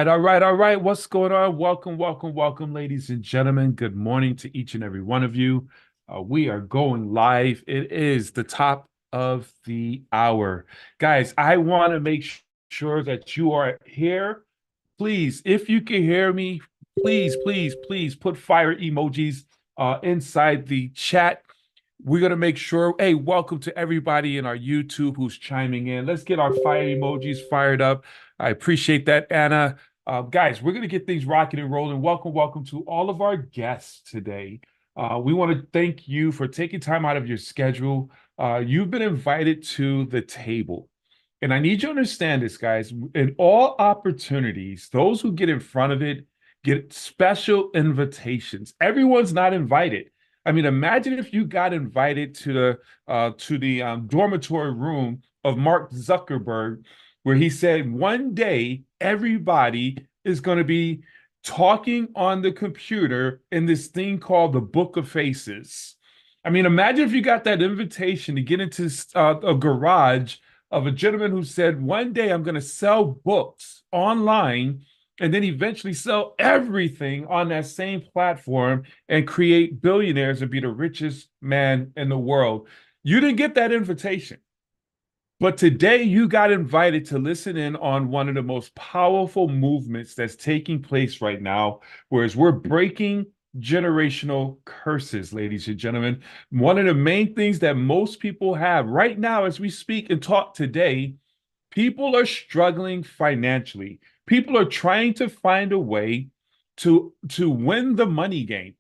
All right. What's going on? Welcome, ladies and gentlemen. Good morning to each and every one of you. We are going live. It is the top of the hour. Guys, I want to make sure that you are here. Please, if you can hear me, please put fire emojis inside the chat. We're going to make sure, hey, welcome to everybody in our YouTube who's chiming in. Let's get our fire emojis fired up. I appreciate that, Anna. Guys, we're going to get things rocking and rolling. Welcome to all of our guests today. We want to thank you for taking time out of your schedule. You've been invited to the table. And I need you to understand this, guys. In all opportunities, those who get in front of it get special invitations. Everyone's not invited. I mean, imagine if you got invited to the dormitory room of Mark Zuckerberg, where he said one day everybody is going to be talking on the computer in this thing called the Book of Faces. I mean, imagine if you got that invitation to get into a garage of a gentleman who said, one day I'm going to sell books online and then eventually sell everything on that same platform and create billionaires and be the richest man in the world. You didn't get that invitation. But today you got invited to listen in on one of the most powerful movements that's taking place right now, whereas we're breaking generational curses, ladies and gentlemen. One of the main things that most people have right now as we speak and talk today, people are struggling financially. People are trying to find a way to win the money game.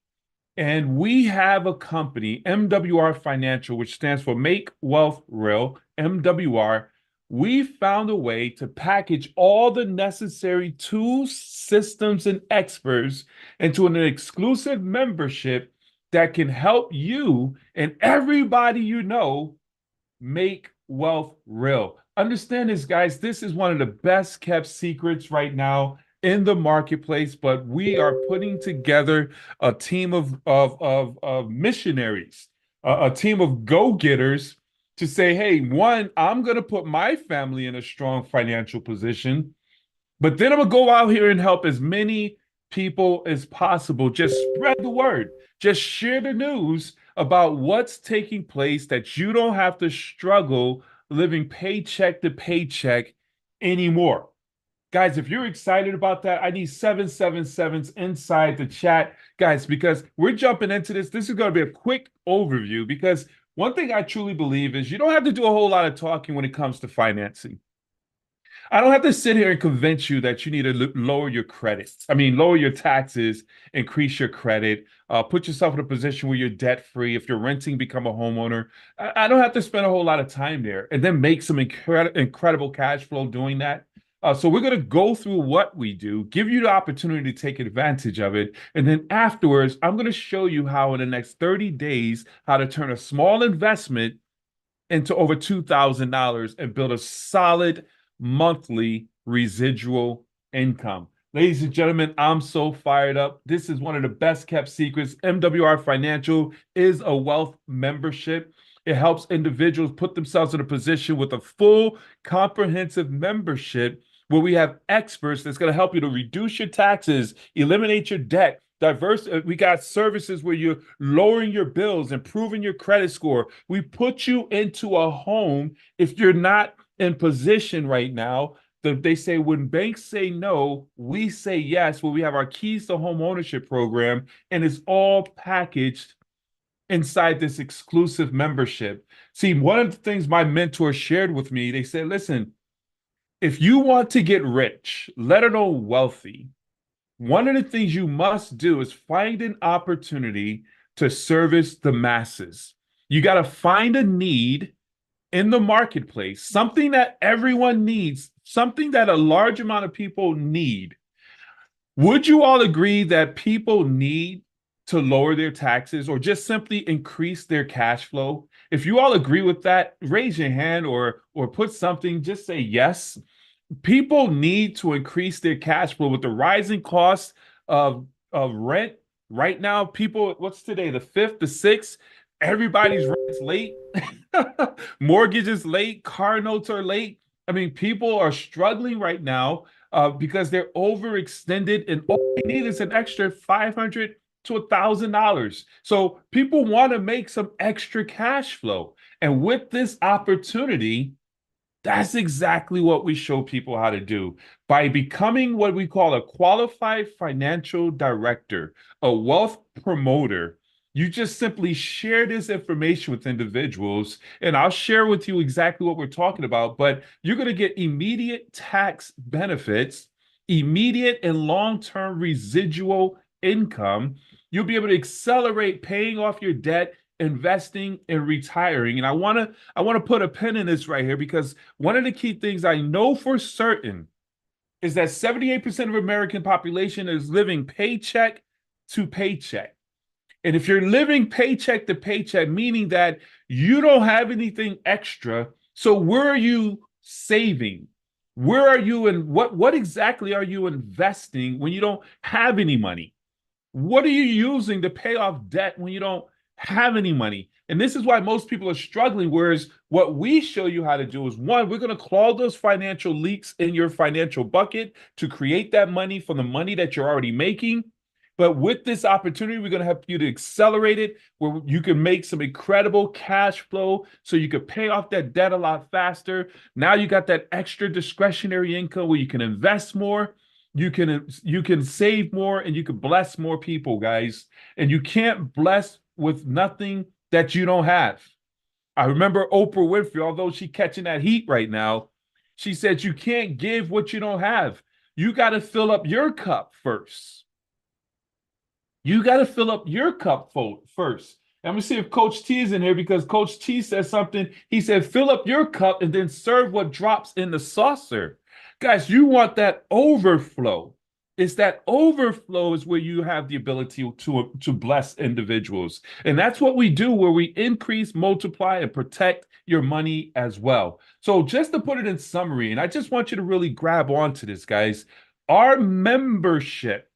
And we have a company, MWR Financial, which stands for Make Wealth Real, MWR. We found a way to package all the necessary tools, systems, and experts into an exclusive membership that can help you and everybody you know make wealth real. Understand this, guys. This is one of the best kept secrets right now in the marketplace, but we are putting together a team of missionaries, a team of go-getters to say, hey, one, I'm going to put my family in a strong financial position, but then I'm going to go out here and help as many people as possible. Just spread the word. Just share the news about what's taking place that you don't have to struggle living paycheck to paycheck anymore. Guys, if you're excited about that, I need 777s inside the chat, guys, because we're jumping into this. This is going to be a quick overview because one thing I truly believe is you don't have to do a whole lot of talking when it comes to financing. I don't have to sit here and convince you that you need to lower your credits. I mean, lower your taxes, increase your credit, put yourself in a position where you're debt free. If you're renting, become a homeowner. I don't have to spend a whole lot of time there and then make some incredible cash flow doing that. So we're going to go through what we do, give you the opportunity to take advantage of it. And then afterwards, I'm going to show you how in the next 30 days, how to turn a small investment into over $2,000 and build a solid monthly residual income. Ladies and gentlemen, I'm so fired up. This is one of the best kept secrets. MWR Financial is a wealth membership. It helps individuals put themselves in a position with a full comprehensive membership where we have experts that's going to help you to reduce your taxes, eliminate your debt, we got services where you're lowering your bills, improving your credit score. We put you into a home if you're not in position right now. They say when banks say no, we say yes. Well, we have our keys to home ownership program, and it's all packaged inside this exclusive membership. See, one of the things my mentor shared with me, they said, listen, if you want to get rich, let alone wealthy, one of the things you must do is find an opportunity to service the masses. You got to find a need in the marketplace, something that everyone needs, something that a large amount of people need. Would you all agree that people need to lower their taxes or just simply increase their cash flow? If you all agree with that, raise your hand or put something, just say yes. People need to increase their cash flow with the rising cost of rent. Right now, people, what's today, the 5th, the 6th? Everybody's rent's late. Mortgages late. Car notes are late. I mean, people are struggling right now. because they're overextended and all they need is an extra $500 to $1,000. So people want to make some extra cash flow. And with this opportunity, that's exactly what we show people how to do by becoming what we call a qualified financial director, a wealth promoter. You just simply share this information with individuals, and I'll share with you exactly what we're talking about. But you're going to get immediate tax benefits, immediate and long term residual income. You'll be able to accelerate paying off your debt, investing, and retiring. And I want to put a pin in this right here because one of the key things I know for certain is that 78% of American population is living paycheck to paycheck. And if you're living paycheck to paycheck, meaning that you don't have anything extra, so where are you saving? Where are you and what exactly are you investing when you don't have any money? What are you using to pay off debt when you don't have any money? And this is why most people are struggling. Whereas what we show you how to do is one, we're going to clog those financial leaks in your financial bucket to create that money from the money that you're already making. But with this opportunity, we're going to help you to accelerate it where you can make some incredible cash flow so you can pay off that debt a lot faster. Now you got that extra discretionary income where you can invest more. You can save more and you can bless more people, guys. And you can't bless with nothing that you don't have. I remember Oprah Winfrey, although she's catching that heat right now, she said you can't give what you don't have. You got to fill up your cup first. You got to fill up your cup first. I'm going to see if Coach T is in here because Coach T says something. He said, fill up your cup and then serve what drops in the saucer. Guys, you want that overflow. It's that overflow is where you have the ability to bless individuals. And that's what we do where we increase, multiply, and protect your money as well. So just to put it in summary, and I just want you to really grab onto this, guys, our membership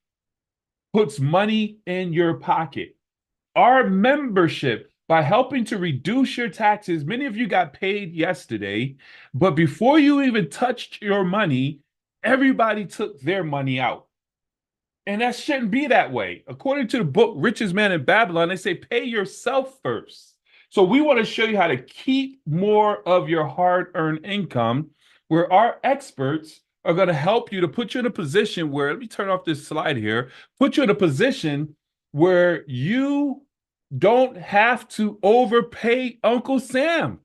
puts money in your pocket. Our membership, by helping to reduce your taxes, many of you got paid yesterday, but before you even touched your money, everybody took their money out. And that shouldn't be that way. According to the book Richest Man in Babylon, they say pay yourself first. So we want to show you how to keep more of your hard-earned income, where our experts are going to help you to put you in a position where, let me turn off this slide here, put you in a position where you don't have to overpay Uncle Sam.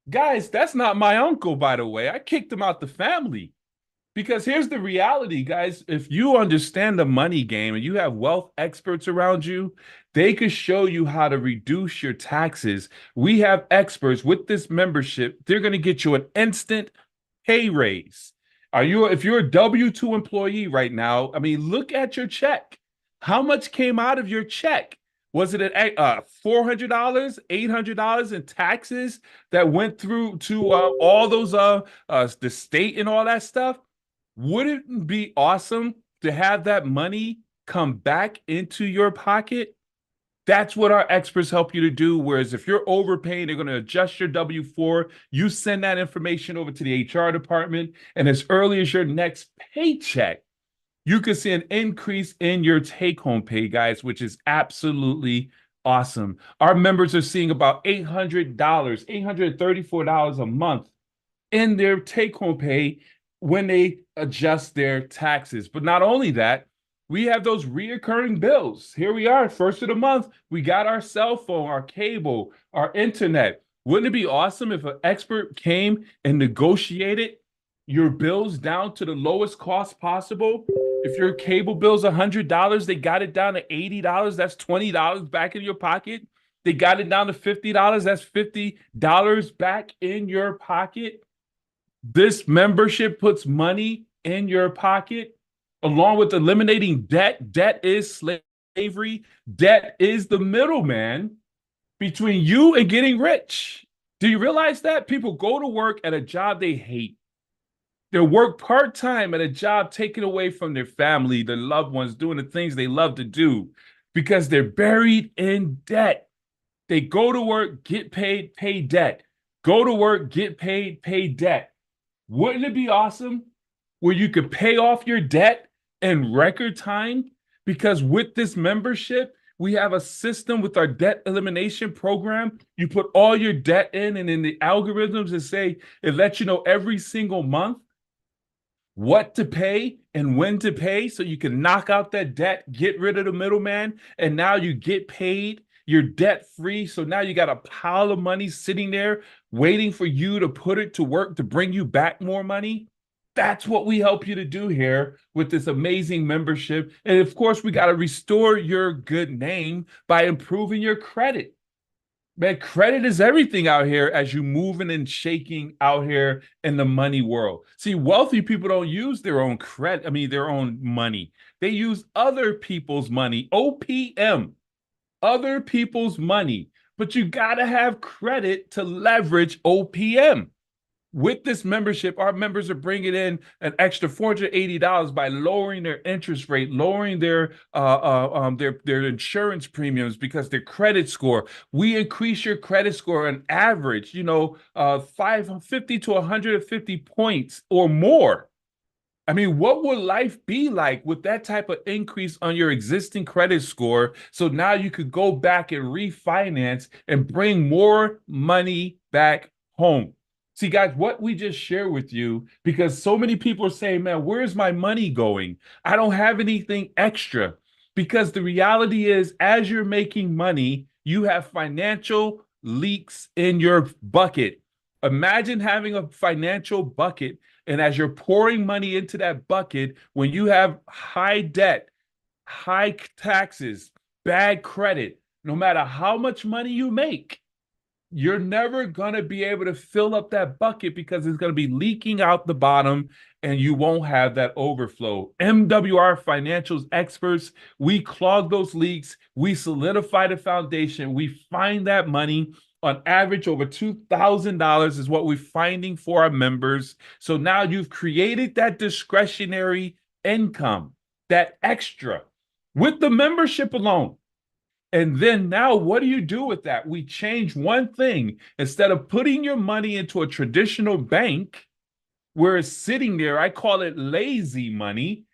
Guys, that's not my uncle, by the way. I kicked him out the family. Because here's the reality, guys. If you understand the money game and you have wealth experts around you, they could show you how to reduce your taxes. We have experts with this membership. They're going to get you an instant pay raise. If you're a W-2 employee right now, I mean, look at your check. How much came out of your check? Was it $400, $800 in taxes that went through to all those the state and all that stuff? Wouldn't it be awesome to have that money come back into your pocket? That's what our experts help you to do. Whereas if you're overpaying, they're going to adjust your W-4. You send that information over to the HR department, and as early as your next paycheck, you can see an increase in your take-home pay, guys, which is absolutely awesome. Our members are seeing about $800, $834 a month in their take-home pay when they adjust their taxes. But not only that, we have those reoccurring bills. Here we are, first of the month. We got our cell phone, our cable, our internet. Wouldn't it be awesome if an expert came and negotiated your bills down to the lowest cost possible? If your cable bill's $100, they got it down to $80. That's $20 back in your pocket. They got it down to $50. That's $50 back in your pocket. This membership puts money in your pocket, along with eliminating debt. Debt is slavery. Debt is the middleman between you and getting rich. Do you realize that? People go to work at a job they hate. They work part-time at a job taken away from their family, their loved ones, doing the things they love to do because they're buried in debt. They go to work, get paid, pay debt. Go to work, get paid, pay debt. Wouldn't it be awesome where you could pay off your debt in record time, because with this membership, we have a system with our debt elimination program. You put all your debt in, and in the algorithms, it lets you know every single month what to pay and when to pay, so you can knock out that debt, get rid of the middleman, and now you get paid. You're debt free. So now you got a pile of money sitting there waiting for you to put it to work to bring you back more money. That's what we help you to do here with this amazing membership. And of course, we got to restore your good name by improving your credit. Man, credit is everything out here as you moving and shaking out here in the money world. See, wealthy people don't use their own credit, their own money. They use other people's money, OPM, other people's money. But you got to have credit to leverage OPM. With this membership, our members are bringing in an extra $480 by lowering their interest rate, lowering their insurance premiums because their credit score. We increase your credit score on average, 550 to 150 points or more. I mean, what would life be like with that type of increase on your existing credit score? So now you could go back and refinance and bring more money back home. See, guys, what we just shared with you, because so many people are saying, man, where's my money going? I don't have anything extra. Because the reality is, as you're making money, you have financial leaks in your bucket. Imagine having a financial bucket, and as you're pouring money into that bucket, when you have high debt, high taxes, bad credit, no matter how much money you make, you're never going to be able to fill up that bucket because it's going to be leaking out the bottom and you won't have that overflow. MWR financials experts, we clog those leaks, we solidify the foundation, we find that money. On average, over $2,000 is what we're finding for our members. So now you've created that discretionary income, that extra, with the membership alone. And then now, what do you do with that? We change one thing. Instead of putting your money into a traditional bank where it's sitting there, I call it lazy money.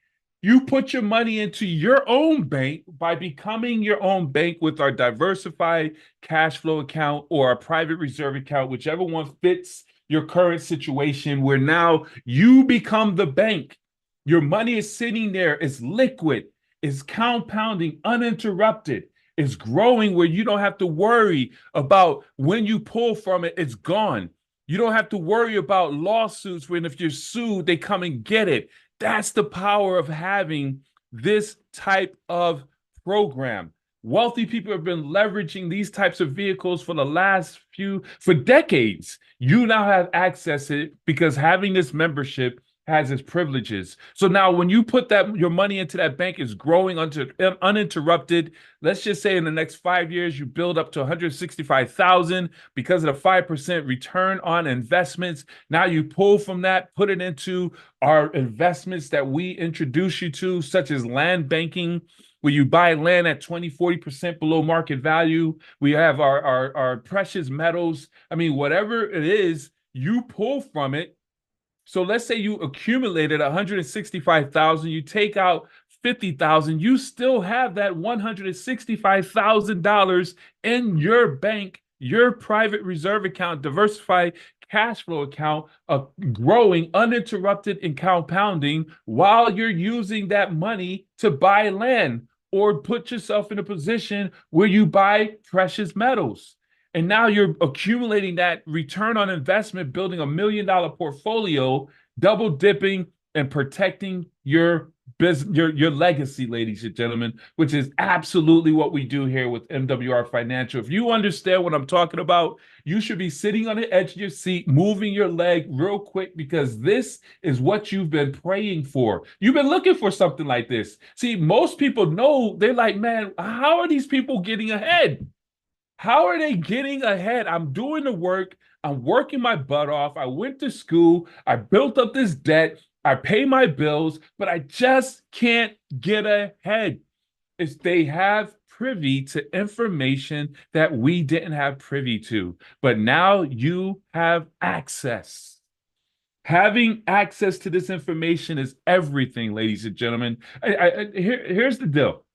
You put your money into your own bank by becoming your own bank with our diversified cash flow account or a private reserve account, whichever one fits your current situation, where now you become the bank. Your money is sitting there, it's liquid, it's compounding uninterrupted. It's growing where you don't have to worry about when you pull from it, it's gone. You don't have to worry about lawsuits when if you're sued, they come and get it. That's the power of having this type of program. Wealthy people have been leveraging these types of vehicles for decades. You now have access to it because having this membership has its privileges. So now when you put your money into that bank, is growing uninterrupted. Let's just say in the next 5 years, you build up to 165,000 because of the 5% return on investments. Now you pull from that, put it into our investments that we introduce you to, such as land banking, where you buy land at 20-40% below market value. We have our precious metals. Whatever it is, you pull from it. So let's say you accumulated 165,000, you take out 50,000, you still have that $165,000 in your bank, your private reserve account, diversified cash flow account, growing uninterrupted and compounding while you're using that money to buy land or put yourself in a position where you buy precious metals. And now you're accumulating that return on investment, building $1 million portfolio, double dipping and protecting your business, your legacy, ladies and gentlemen, which is absolutely what we do here with MWR Financial. If you understand what I'm talking about, you should be sitting on the edge of your seat, moving your leg real quick, because this is what you've been praying for. You've been looking for something like this. See, most people know, they're like, man, how are these people getting ahead? How are they getting ahead? I'm doing the work. I'm working my butt off. I went to school. I built up this debt. I pay my bills, but I just can't get ahead. It's they have privy to information that we didn't have privy to, but now you have access. Having access to this information is everything, ladies and gentlemen. Here's the deal,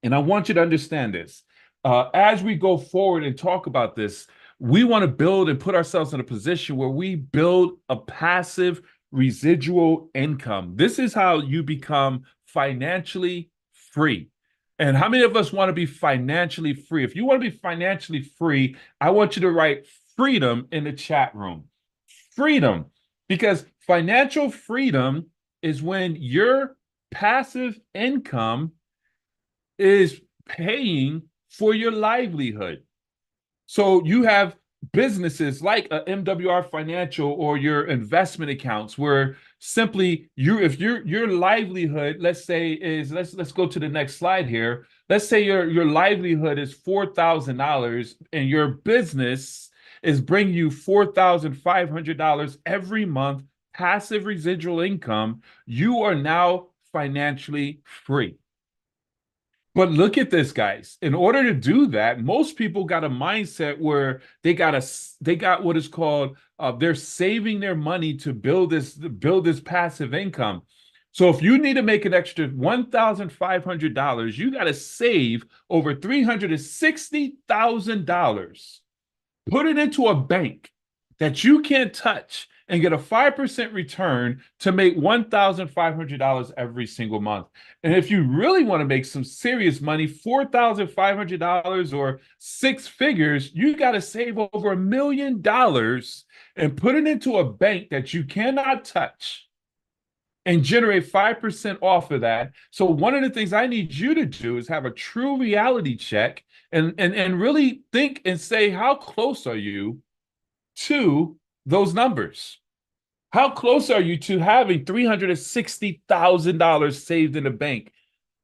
and I want you to understand this. As we go forward and talk about this, we want to build and put ourselves in a position where we build a passive residual income. This is how you become financially free. And how many of us want to be financially free? If you want to be financially free, I want you to write freedom in the chat room. Freedom, because financial freedom is when your passive income is paying for your livelihood. So you have businesses like a MWR Financial or your investment accounts where simply if your livelihood, let's say is let's go to the next slide here. Let's say your livelihood is $4,000 and your business is bringing you $4,500 every month, passive residual income. You are now financially free. But look at this, guys. In order to do that, most people got a mindset where they got what is called they're saving their money to build this passive income. So if you need to make an extra $1,500, you got to save over $360,000. Put it into a bank that you can't touch and get a 5% return to make $1,500 every single month. And if you really want to make some serious money, $4,500 or six figures, you got to save over $1 million and put it into a bank that you cannot touch and generate 5% off of that. So one of the things I need you to do is have a true reality check and really think and say, how close are you to those numbers? How close are you to having $360,000 saved in the bank?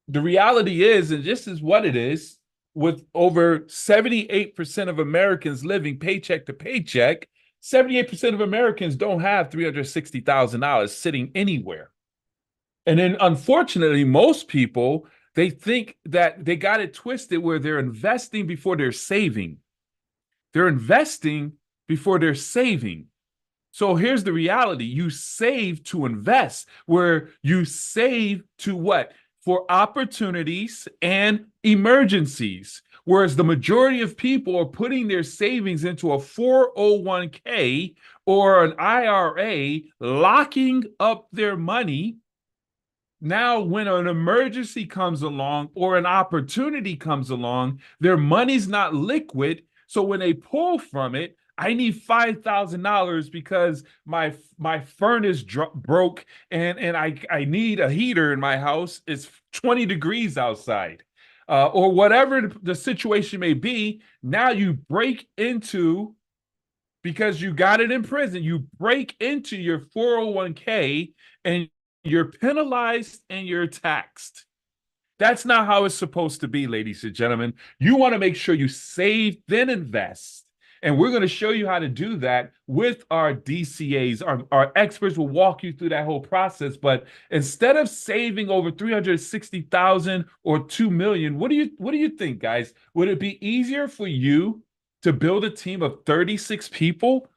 The reality is, and this is what it is, with over 78% of Americans living paycheck to paycheck, 78% of Americans don't have $360,000 sitting anywhere. And then unfortunately, most people, they think that they got it twisted where they're investing before they're saving. They're investing before they're saving. So here's the reality. You save to invest, where you save to what? For opportunities and emergencies. Whereas the majority of people are putting their savings into a 401k or an IRA, locking up their money. Now, when an emergency comes along or an opportunity comes along, their money's not liquid. So when they pull from it, I need $5,000 because my furnace broke and I need a heater in my house. It's 20 degrees outside, or whatever the situation may be. Now you break into, because you got it in prison, you break into your 401k and you're penalized and you're taxed. That's not how it's supposed to be, ladies and gentlemen. You want to make sure you save, then invest. And we're going to show you how to do that with our DCAs. Our experts will walk you through that whole process. But instead of saving over 360,000 or 2 million, what do you think, guys? Would it be easier for you to build a team of 36 people?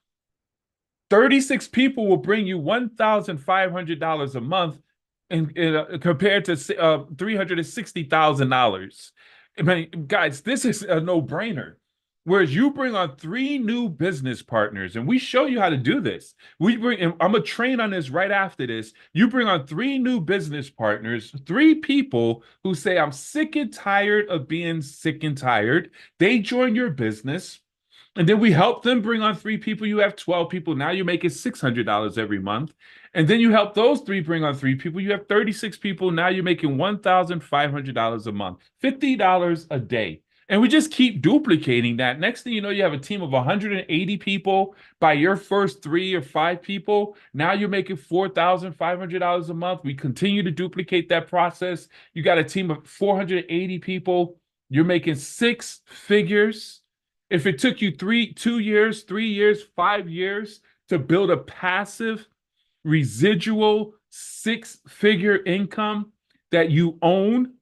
36 people will bring you $1,500 a month compared to $360,000. I mean, guys, this is a no-brainer. Whereas you bring on 3 new business partners, and we show you how to do this. I'm gonna train on this right after this. You bring on 3 new business partners, 3 people who say, I'm sick and tired of being sick and tired. They join your business. And then we help them bring on 3 people. You have 12 people. Now you're making $600 every month. And then you help those 3 bring on 3 people. You have 36 people. Now you're making $1,500 a month, $50 a day. And we just keep duplicating that. Next thing you know, you have a team of 180 people. By your first 3 or 5 people, now you're making $4,500 a month. We continue to duplicate that process. You got a team of 480 people. You're making 6 figures. If it took you 2 years, 3 years, 5 years to build a passive, residual, 6-figure income that you own,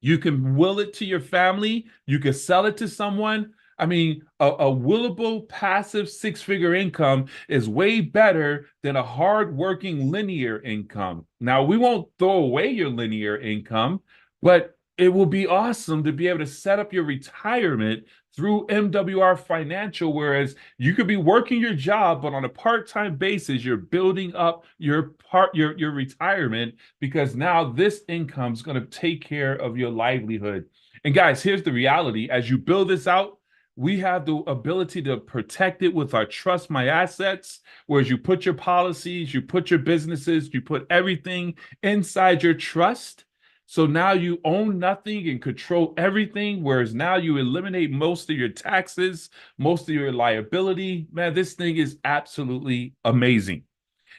you can will it to your family, you can sell it to someone. I mean, a willable passive six-figure income is way better than a hard-working linear income. Now, we won't throw away your linear income, but it will be awesome to be able to set up your retirement through MWR Financial, whereas you could be working your job, but on a part-time basis, you're building up your retirement because now this income is going to take care of your livelihood. And guys, here's the reality. As you build this out, we have the ability to protect it with our Trust My Assets, whereas you put your policies, you put your businesses, you put everything inside your trust. So now you own nothing and control everything, whereas now you eliminate most of your taxes, most of your liability. Man, this thing is absolutely amazing.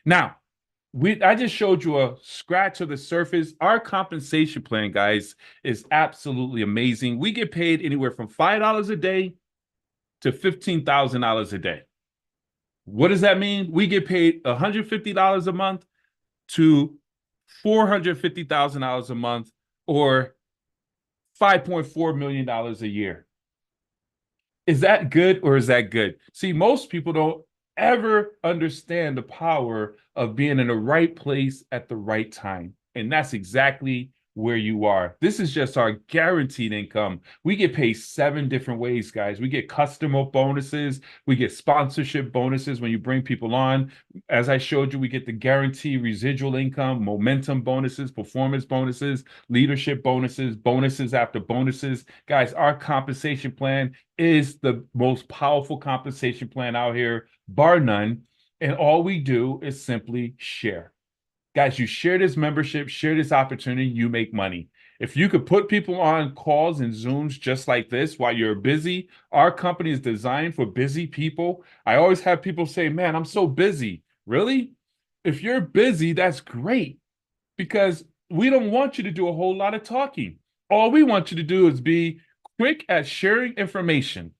Now, I just showed you a scratch of the surface. Our compensation plan, guys, is absolutely amazing. We get paid anywhere from $5 a day to $15,000 a day. What does that mean? We get paid $150 a month to $450,000 a month, or $5.4 million a year. Is that good or is that good? See, most people don't ever understand the power of being in the right place at the right time. And that's exactly where you are. This is just our guaranteed income. We get paid 7 different ways, guys. We get customer bonuses. We get sponsorship bonuses when you bring people on. As I showed you, we get the guaranteed residual income, momentum bonuses, performance bonuses, leadership bonuses, bonuses after bonuses. Guys, our compensation plan is the most powerful compensation plan out here, bar none. And all we do is simply share. Guys, you share this membership, share this opportunity, you make money. If you could put people on calls and Zooms just like this while you're busy, our company is designed for busy people. I always have people say, man, I'm so busy. Really? If you're busy, that's great, because we don't want you to do a whole lot of talking. All we want you to do is be quick at sharing information.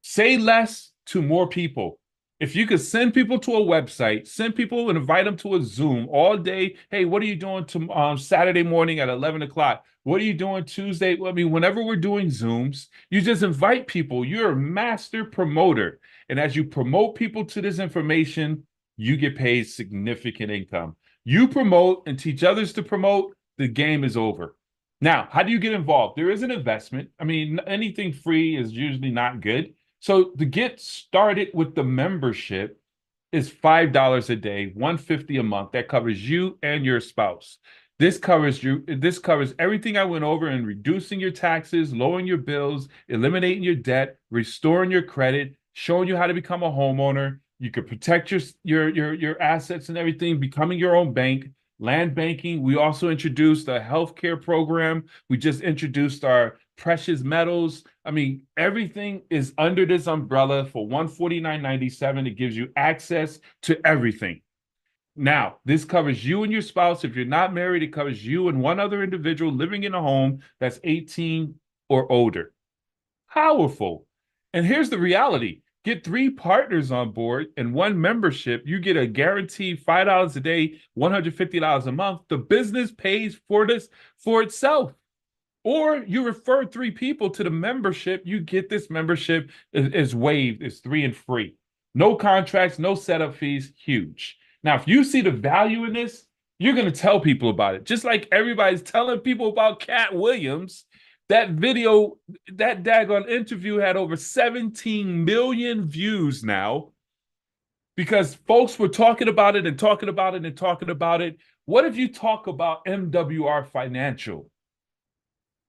Say less to more people. If you could send people to a website, send people and invite them to a Zoom all day. Hey, what are you doing to Saturday morning at 11 o'clock? What are you doing Tuesday? I mean, whenever we're doing Zooms, you just invite people. You're a master promoter. And as you promote people to this information, you get paid significant income. You promote and teach others to promote, the game is over. Now, how do you get involved? There is an investment. I mean, anything free is usually not good. So to get started with the membership is $5 a day, $150 a month. That covers you and your spouse. This covers you. This covers everything I went over in reducing your taxes, lowering your bills, eliminating your debt, restoring your credit, showing you how to become a homeowner. You could protect your assets and everything, becoming your own bank. Land banking. We also introduced a healthcare program. We just introduced our precious metals. I mean, everything is under this umbrella for $149.97. It gives you access to everything. Now, this covers you and your spouse. If you're not married, it covers you and one other individual living in a home that's 18 or older. Powerful. And here's the reality. Get 3 partners on board and 1 membership. You get a guaranteed $5 a day, $150 a month. The business pays for this for itself. Or you refer 3 people to the membership. You get this membership is waived. It's 3 and free. No contracts, no setup fees. Huge. Now, if you see the value in this, you're going to tell people about it. Just like everybody's telling people about Cat Williams. That video, that daggone interview had over 17 million views now, because folks were talking about it and talking about it and talking about it. What if you talk about MWR Financial?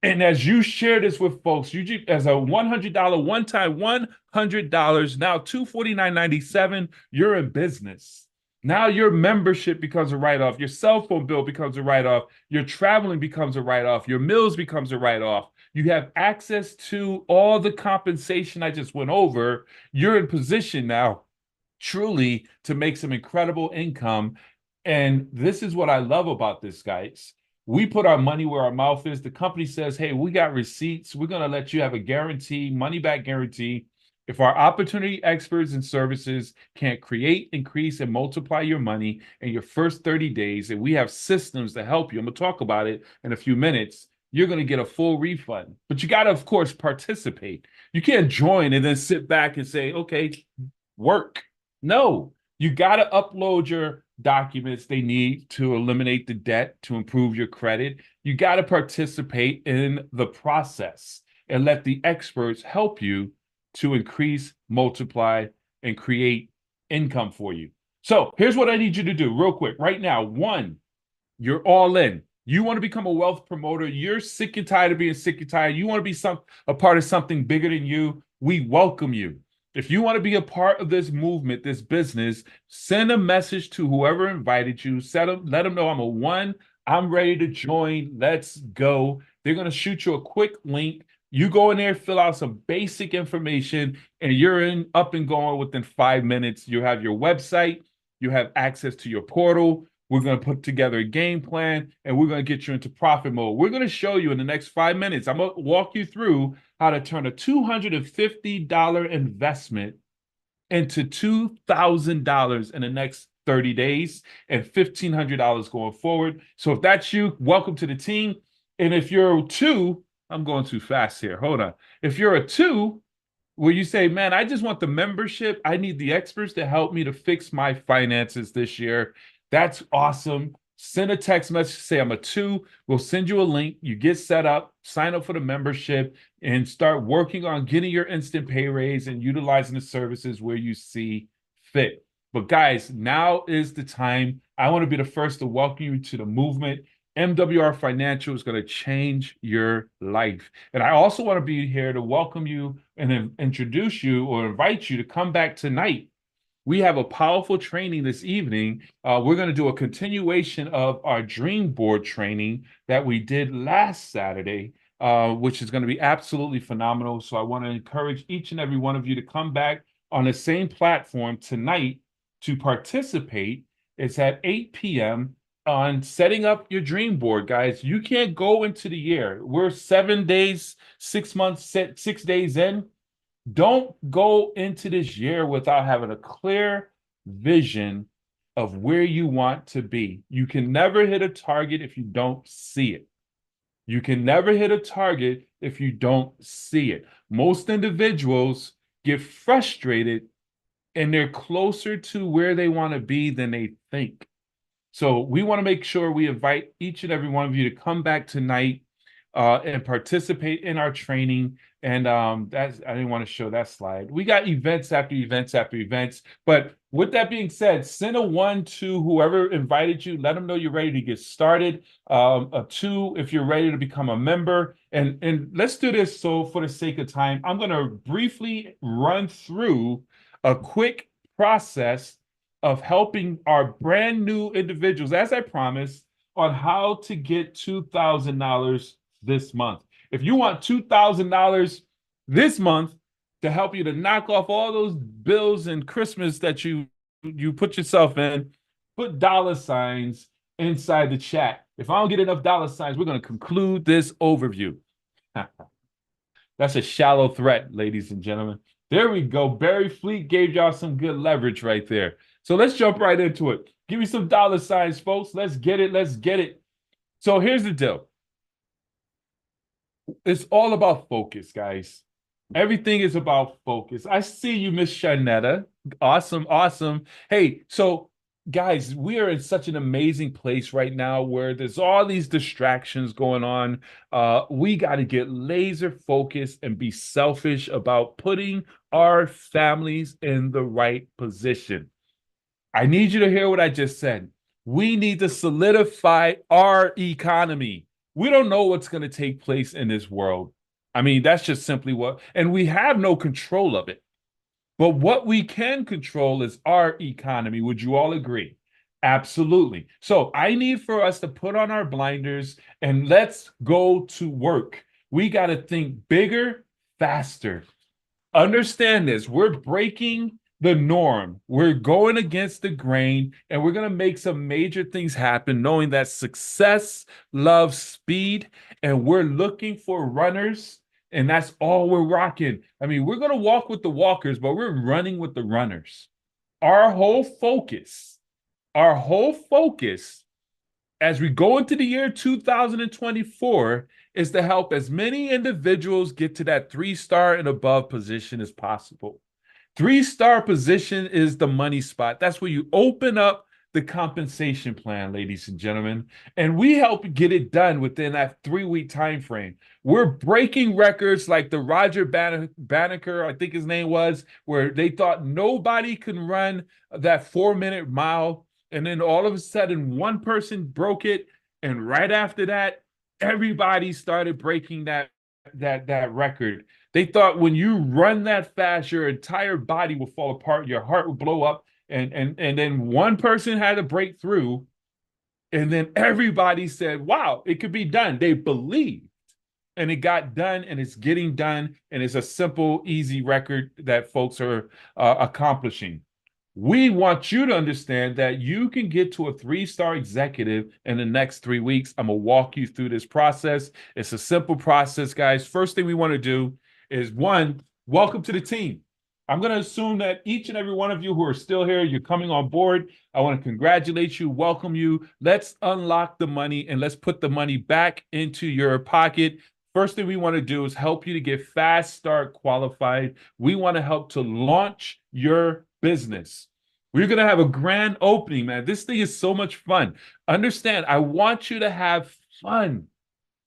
And as you share this with folks, you as a $100 one-time $100, now $249.97, you're in business. Now your membership becomes a write-off. Your cell phone bill becomes a write-off. Your traveling becomes a write-off. Your meals becomes a write-off. You have access to all the compensation I just went over. You're in position now, truly, to make some incredible income. And this is what I love about this, guys. We put our money where our mouth is. The company says, hey, we got receipts. We're going to let you have a guarantee, money-back guarantee. If our opportunity experts and services can't create, increase, and multiply your money in your first 30 days, and we have systems to help you, I'm going to talk about it in a few minutes, you're going to get a full refund. But you got to, of course, participate. You can't join and then sit back and say, okay, work. No, you got to upload your documents they need to eliminate the debt, to improve your credit. You got to participate in the process and let the experts help you to increase, multiply, and create income for you. So here's what I need you to do real quick right now. One, you're all in. You want to become a wealth promoter. You're sick and tired of being sick and tired. You want to be a part of something bigger than you. We welcome you. If you want to be a part of this movement, this business, send a message to whoever invited you. Let them know I'm a one. I'm ready to join. Let's go. They're going to shoot you a quick link. You go in there, fill out some basic information, and you're up and going within 5 minutes. You have your website. You have access to your portal. We're going to put together a game plan, and we're going to get you into profit mode. We're going to show you in the next 5 minutes. I'm going to walk you through how to turn a $250 investment into $2,000 in the next 30 days and $1,500 going forward. So if that's you, welcome to the team. And if you're a two, I'm going too fast here. Hold on. If you're a two, where you say, man, I just want the membership. I need the experts to help me to fix my finances this year. That's awesome. Send a text message, say I'm a two. We'll send you a link. You get set up, sign up for the membership, and start working on getting your instant pay raise and utilizing the services where you see fit. But guys, now is the time. I want to be the first to welcome you to the movement. MWR Financial is going to change your life. And I also want to be here to welcome you and introduce you or invite you to come back tonight. We have a powerful training this evening. We're going to do a continuation of our dream board training that we did last Saturday, which is going to be absolutely phenomenal. So I want to encourage each and every one of you to come back on the same platform tonight to participate. It's at 8 p.m. on setting up your dream board, guys. You can't go into the year. We're 7 days, 6 months, 6 days in. Don't go into this year without having a clear vision of where you want to be. You can never hit a target if you don't see it. You can never hit a target if you don't see it. Most individuals get frustrated and they're closer to where they want to be than they think. So we want to make sure we invite each and every one of you to come back tonight and participate in our training. And I didn't want to show that slide. We got events after events after events. But with that being said, send a one to whoever invited you. Let them know you're ready to get started. A two if you're ready to become a member. And let's do this. So for the sake of time, I'm going to briefly run through a quick process of helping our brand new individuals, as I promised, on how to get $2,000 this month. If you want $2,000 this month to help you to knock off all those bills and Christmas that you put yourself in, put dollar signs inside the chat. If I don't get enough dollar signs, we're going to conclude this overview. That's a shallow threat, ladies and gentlemen. There we go. Barry Fleet gave y'all some good leverage right there. So let's jump right into it. Give me some dollar signs, folks. Let's get it. Let's get it. So here's the deal. It's all about focus, guys. Everything is about focus. I see you, Miss Shanetta. Awesome, awesome. Hey, so guys, we are in such an amazing place right now where there's all these distractions going on. We got to get laser focused and be selfish about putting our families in the right position. I need you to hear what I just said. We need to solidify our economy. We don't know what's going to take place in this world. I mean, that's just simply what, and we have no control of it. But what we can control is our economy. Would you all agree? Absolutely. So I need for us to put on our blinders and let's go to work. We got to think bigger, faster. Understand this. We're breaking the norm. We're going against the grain, and we're going to make some major things happen, knowing that success loves speed, and we're looking for runners, and that's all we're rocking. I mean, we're going to walk with the walkers, but we're running with the runners. Our whole focus as we go into the year 2024 is to help as many individuals get to that 3-star and above position as possible. 3-star position is the money spot. That's where you open up the compensation plan, ladies and gentlemen, and we help get it done within that 3-week time frame. We're breaking records like the Roger Banneker, I think his name was, where they thought nobody can run that 4-minute mile, and then all of a sudden one person broke it, and right after that, everybody started breaking that record. They thought when you run that fast, your entire body will fall apart, your heart will blow up, and then one person had to break through, and then everybody said, wow, it could be done. They believed, and it got done, and it's getting done, and it's a simple, easy record that folks are accomplishing. We want you to understand that you can get to a 3-star executive in the next 3 weeks. I'm going to walk you through this process. It's a simple process, guys. First thing we want to do is, one, welcome to the team. I'm going to assume that each and every one of you who are still here, you're coming on board. I want to congratulate you, welcome you. Let's unlock the money and let's put the money back into your pocket. First thing we want to do is help you to get Fast Start qualified. We want to help to launch your business. We're going to have a grand opening, man. This thing is so much fun. Understand, I want you to have fun.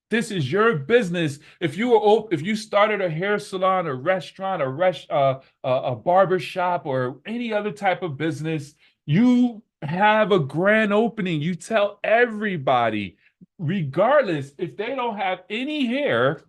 This is your business. If you started a hair salon, a restaurant, a barber shop, or any other type of business, you have a grand opening. You tell everybody, regardless if they don't have any hair,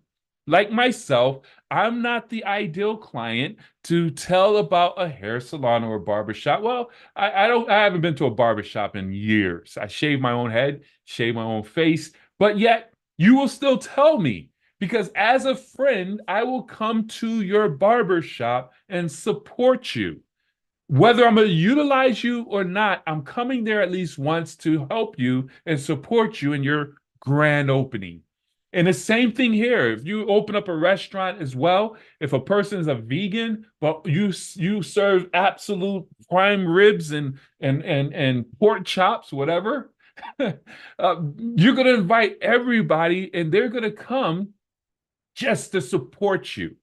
like myself, I'm not the ideal client to tell about a hair salon or a barbershop. Well, I haven't been to a barbershop in years. I shave my own head, shave my own face, but yet you will still tell me, because as a friend, I will come to your barbershop and support you. Whether I'm going to utilize you or not, I'm coming there at least once to help you and support you in your grand opening. And the same thing here. If you open up a restaurant as well, if a person is a vegan, but you serve absolute prime ribs and pork chops, whatever, you're going to invite everybody, and they're going to come just to support you.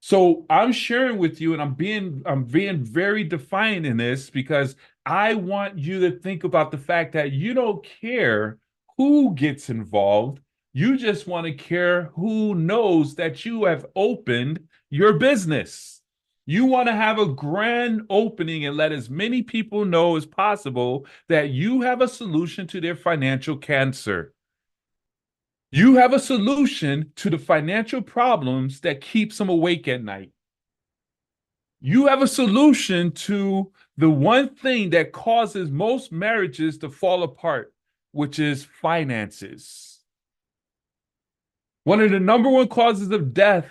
So I'm sharing with you, and I'm being very defiant in this, because I want you to think about the fact that you don't care who gets involved. You just want to care who knows that you have opened your business. You want to have a grand opening and let as many people know as possible that you have a solution to their financial cancer. You have a solution to the financial problems that keeps them awake at night. You have a solution to the one thing that causes most marriages to fall apart, which is finances. One of the number one causes of death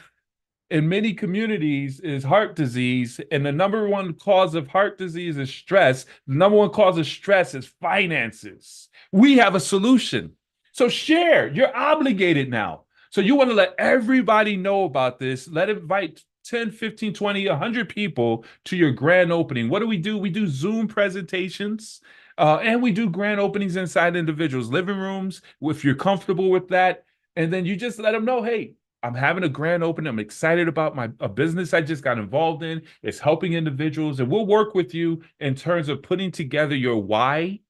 in many communities is heart disease, and the number one cause of heart disease is stress. The number one cause of stress is finances. We have a solution. So share. You're obligated now. So you want to let everybody know about this. Let it invite 10, 15, 20, 100 people to your grand opening. What do? We do Zoom presentations, and we do grand openings inside individuals' living rooms, if you're comfortable with that. And then you just let them know, hey, I'm having a grand opening. I'm excited about a business I just got involved in. It's helping individuals, and we'll work with you in terms of putting together your why.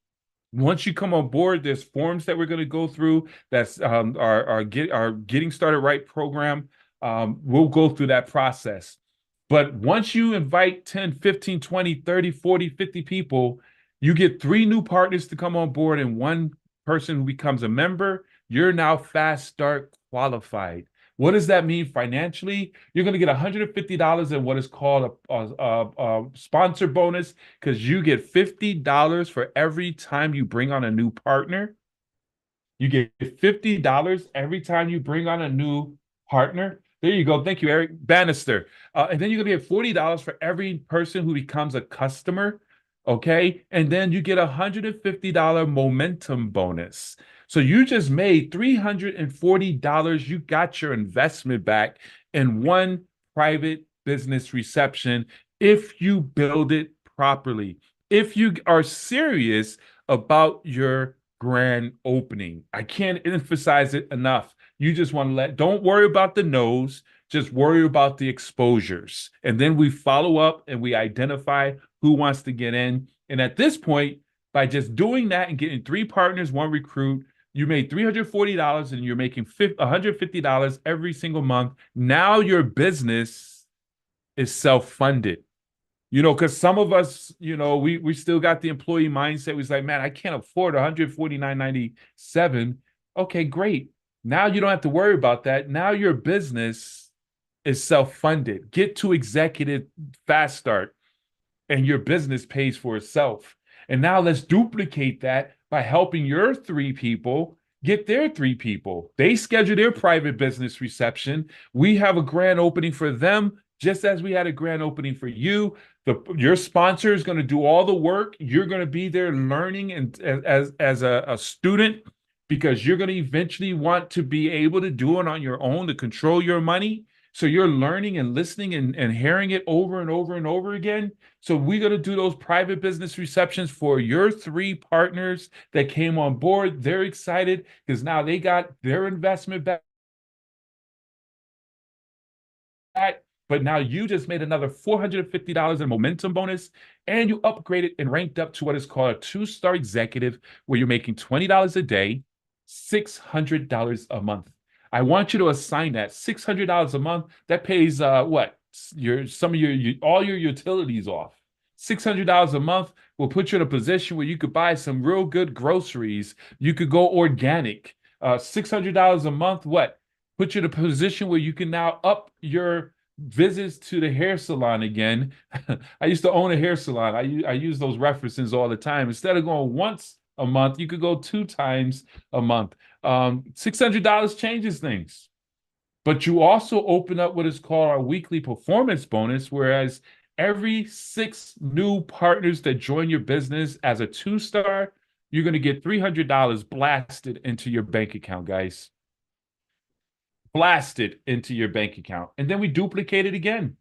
Once you come on board, there's forms that we're going to go through. That's our Getting Started Right program. We'll go through that process. But once you invite 10, 15, 20, 30, 40, 50 people, you get 3 new partners to come on board and 1 person who becomes a member. You're now Fast Start qualified. What does that mean financially? You're going to get $150 in what is called a sponsor bonus, because you get $50 for every time you bring on a new partner. You get $50 every time you bring on a new partner. There you go. Thank you, Eric Bannister. And then you're going to get $40 for every person who becomes a customer. Okay. And then you get a $150 momentum bonus. So you just made $340. You got your investment back in 1 private business reception if you build it properly. If you are serious about your grand opening, I can't emphasize it enough. You just want to don't worry about the no's, just worry about the exposures. And then we follow up and we identify who wants to get in. And at this point, by just doing that and getting 3 partners, 1 recruit, you made $340 and you're making $150 every single month. Now your business is self-funded. Because some of us, we still got the employee mindset. We like, man, I can't afford $149.97. Okay, great. Now you don't have to worry about that. Now your business is self-funded. Get to executive fast start, and your business pays for itself. And now let's duplicate that by helping your 3 people get their 3 people. They schedule their private business reception. We have a grand opening for them, just as we had a grand opening for you. Your sponsor is going to do all the work. You're going to be there learning and as a student, because you're going to eventually want to be able to do it on your own, to control your money. So you're learning and listening and hearing it over and over and over again. So we're going to do those private business receptions for your 3 partners that came on board. They're excited because now they got their investment back. But now you just made another $450 in momentum bonus, and you upgraded and ranked up to what is called a 2-star executive, where you're making $20 a day, $600 a month. I want you to assign that $600 a month. That pays what? All your utilities off. $600 a month will put you in a position where you could buy some real good groceries. You could go organic. $600 a month, what? Put you in a position where you can now up your visits to the hair salon again. I used to own a hair salon. I use those references all the time. Instead of going once a month, you could go 2 times a month. $600 changes things. But you also open up what is called our weekly performance bonus, whereas every 6 new partners that join your business as a 2-star, you're going to get $300 blasted into your bank account, guys. Blasted into your bank account. And then we duplicate it again.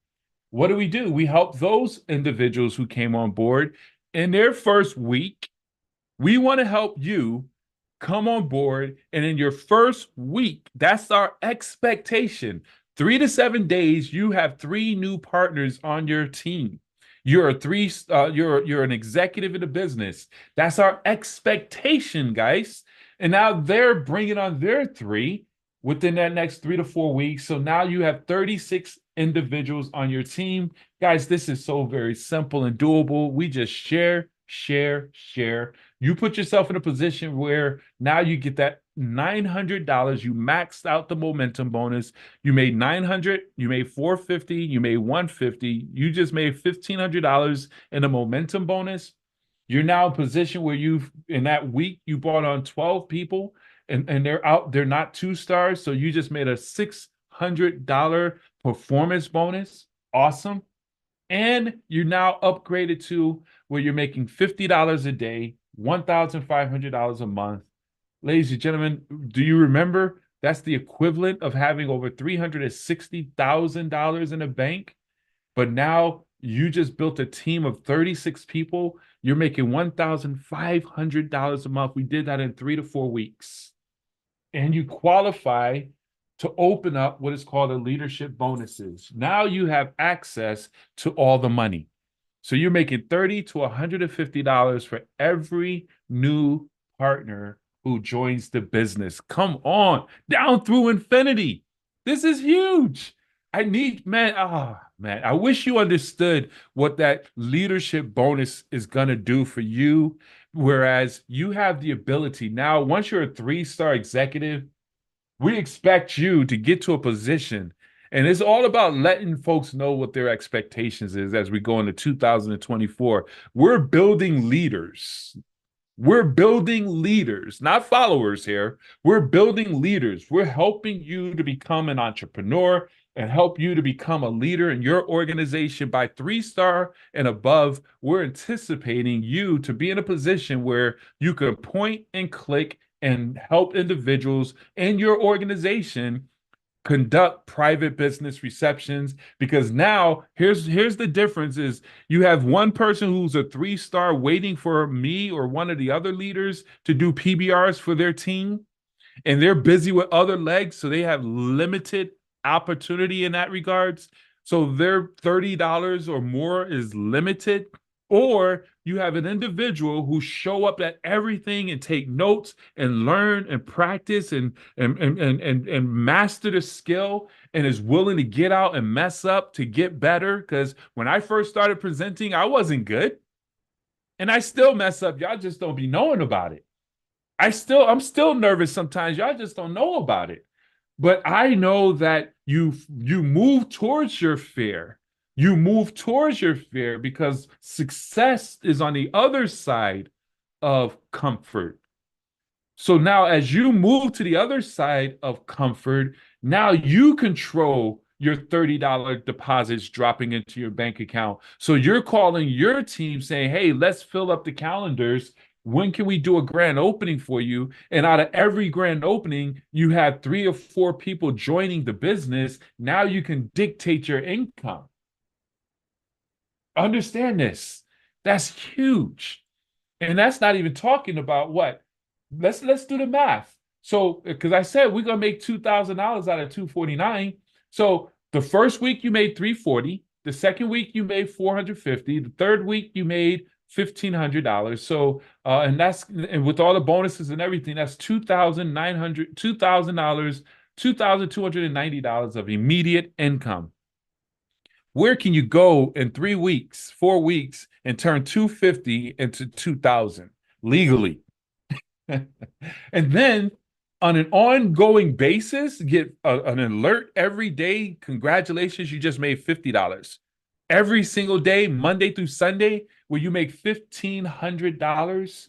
What do? We help those individuals who came on board in their first week. We want to help you come on board, and in your first week, that's our expectation. 3 to 7 days, you have 3 new partners on your team. You're an executive in the business. That's our expectation, guys. And now they're bringing on their 3 within that next 3 to 4 weeks. So now you have 36 individuals on your team. Guys, this is so very simple and doable. We just share. You put yourself in a position where now you get that $900. You maxed out the momentum bonus. You made $900, you made $450, you made $150. You just made $1,500 in a momentum bonus. You're now in a position where in that week, you brought on 12 people. And they're not 2-stars. So you just made a $600 performance bonus. Awesome. And you're now upgraded to where you're making $50 a day, $1,500 a month. Ladies and gentlemen, do you remember that's the equivalent of having over $360,000 in the bank? But now you just built a team of 36 people. You're making $1,500 a month. We did that in 3 to 4 weeks. And you qualify to open up what is called a leadership bonuses. Now you have access to all the money. So you're making $30 to $150 for every new partner who joins the business. Come on, down through infinity. This is huge. I wish you understood what that leadership bonus is going to do for you. Whereas you have the ability now, once you're a 3-star executive, we expect you to get to a position, and it's all about letting folks know what their expectations is as we go into 2024. We're building leaders. We're building leaders, not followers here. We're building leaders. We're helping you to become an entrepreneur and help you to become a leader in your organization. By 3-star and above, we're anticipating you to be in a position where you can point and click and help individuals in your organization conduct private business receptions. Because now here's the difference is you have one person who's a 3-star waiting for me or one of the other leaders to do PBRs for their team. and they're busy with other legs, so they have limited opportunity in that regards. So their $30 or more is limited. Or you have an individual who show up at everything and take notes and learn and practice and master the skill and is willing to get out and mess up to get better. Because when I first started presenting, I wasn't good. And I still mess up. Y'all just don't be knowing about it. I'm still nervous sometimes. Y'all just don't know about it. But I know that you move towards your fear. You move towards your fear because success is on the other side of comfort. So now, as you move to the other side of comfort, now you control your $30 deposits dropping into your bank account. So you're calling your team saying, hey, let's fill up the calendars. When can we do a grand opening for you? And out of every grand opening, you have 3 or 4 people joining the business. Now you can dictate your income. Understand this. That's huge. And that's not even talking about what. Let's do the math. So, because I said we're gonna make $2,000 out of 249. So the first week you made 340. The second week you made 450. The third week you made $1,500. So, and with all the bonuses and everything, that's $2,290, $2,290 of immediate income. Where can you go in 3 weeks, 4 weeks, and turn 250 into 2,000 legally? And then on an ongoing basis, get an alert every day. Congratulations, you just made $50. Every single day, Monday through Sunday, where you make $1,500,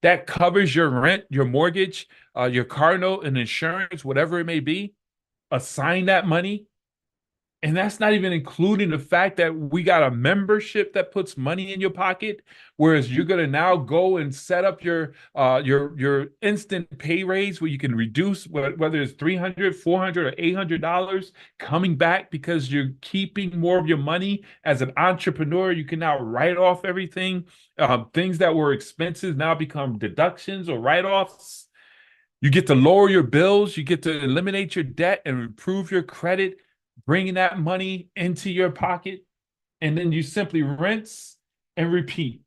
that covers your rent, your mortgage, your car note, and insurance, whatever it may be. Assign that money. And that's not even including the fact that we got a membership that puts money in your pocket, whereas you're going to now go and set up your instant pay raise where you can reduce whether it's $300, $400, or $800 coming back because you're keeping more of your money. As an entrepreneur, you can now write off everything. Things that were expenses now become deductions or write-offs. You get to lower your bills. You get to eliminate your debt and improve your credit, bringing that money into your pocket, and then you simply rinse and repeat.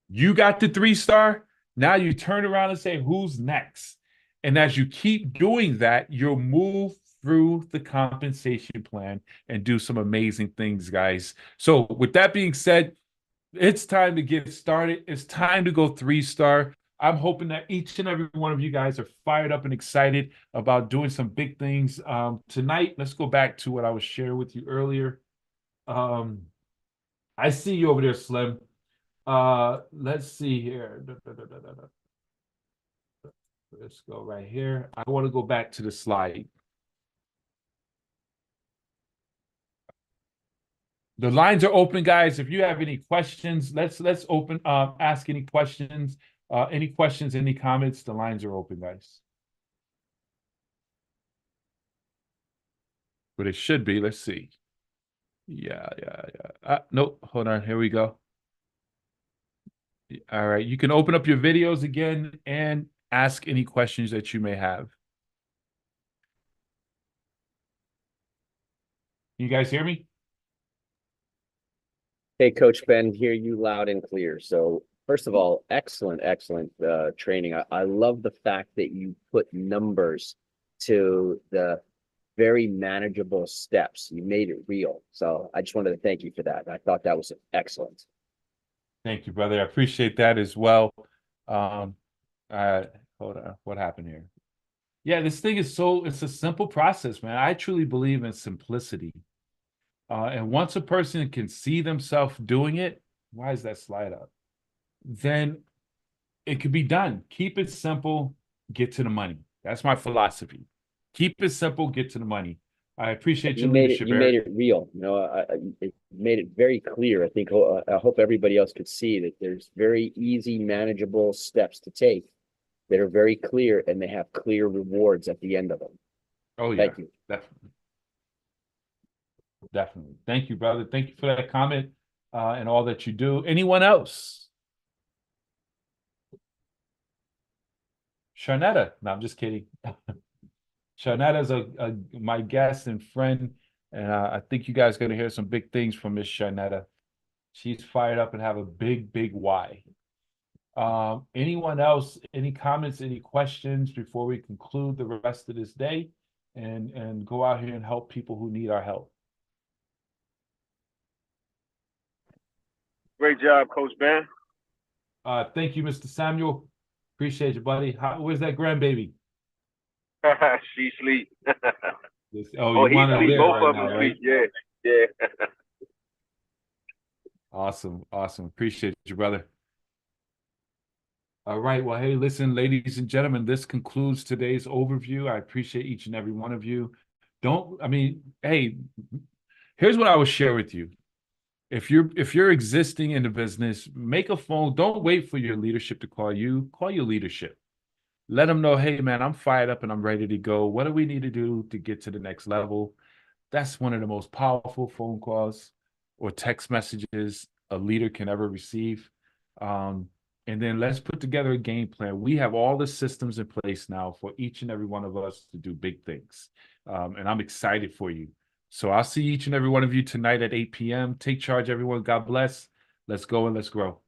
You got the 3-star. Now you turn around and say, who's next? And as you keep doing that, you'll move through the compensation plan and do some amazing things, guys. So with that being said, it's time to get started. It's time to go 3-star. I'm hoping that each and every one of you guys are fired up and excited about doing some big things. Tonight, let's go back to what I was sharing with you earlier. I see you over there, Slim. Let's see here. Let's go right here. I want to go back to the slide. The lines are open, guys. If you have any questions, let's open ask any questions. Any questions, any comments? The lines are open, guys. But it should be. Let's see. Yeah. Nope. Hold on. Here we go. All right. You can open up your videos again and ask any questions that you may have. You guys hear me? Hey, Coach Ben, hear you loud and clear. So first of all, excellent training. I love the fact that you put numbers to the very manageable steps. You made it real. So I just wanted to thank you for that. I thought that was excellent. Thank you, brother. I appreciate that as well. Hold on. What happened here? Yeah, this thing is it's a simple process, man. I truly believe in simplicity. And once a person can see themselves doing it, why is that slide up? Then it could be done. Keep it simple, get to the money. That's my philosophy. Keep it simple, get to the money. I appreciate your leadership. You made it real. You know, it made it very clear. I think I hope everybody else could see that there's very easy, manageable steps to take that are very clear, and they have clear rewards at the end of them. Oh yeah, thank you. Definitely. Thank you, brother. Thank you for that comment and all that you do. Anyone else? Sharnetta. No, I'm just kidding. Shanetta's my guest and friend, and I think you guys are gonna hear some big things from Miss Shanetta. She's fired up and have a big why. Anyone else, any comments, any questions before we conclude the rest of this day and go out here and help people who need our help? Great job, Coach Ben. Thank you, Mr. Samuel. Appreciate you, buddy. Where's that grandbaby? She sleep. Oh, Oh, you he want her sleep. there Both right of now, them right? sleep. Yeah, yeah. Awesome. Appreciate you, brother. All right. Well, hey, listen, ladies and gentlemen, this concludes today's overview. I appreciate each and every one of you. Hey, here's what I would share with you. If you're existing in the business, make a phone. Don't wait for your leadership to call you. Call your leadership. Let them know, hey, man, I'm fired up and I'm ready to go. What do we need to do to get to the next level? That's one of the most powerful phone calls or text messages a leader can ever receive. And then let's put together a game plan. We have all the systems in place now for each and every one of us to do big things. And I'm excited for you. So I'll see each and every one of you tonight at 8 p.m. Take charge, everyone. God bless. Let's go and let's grow.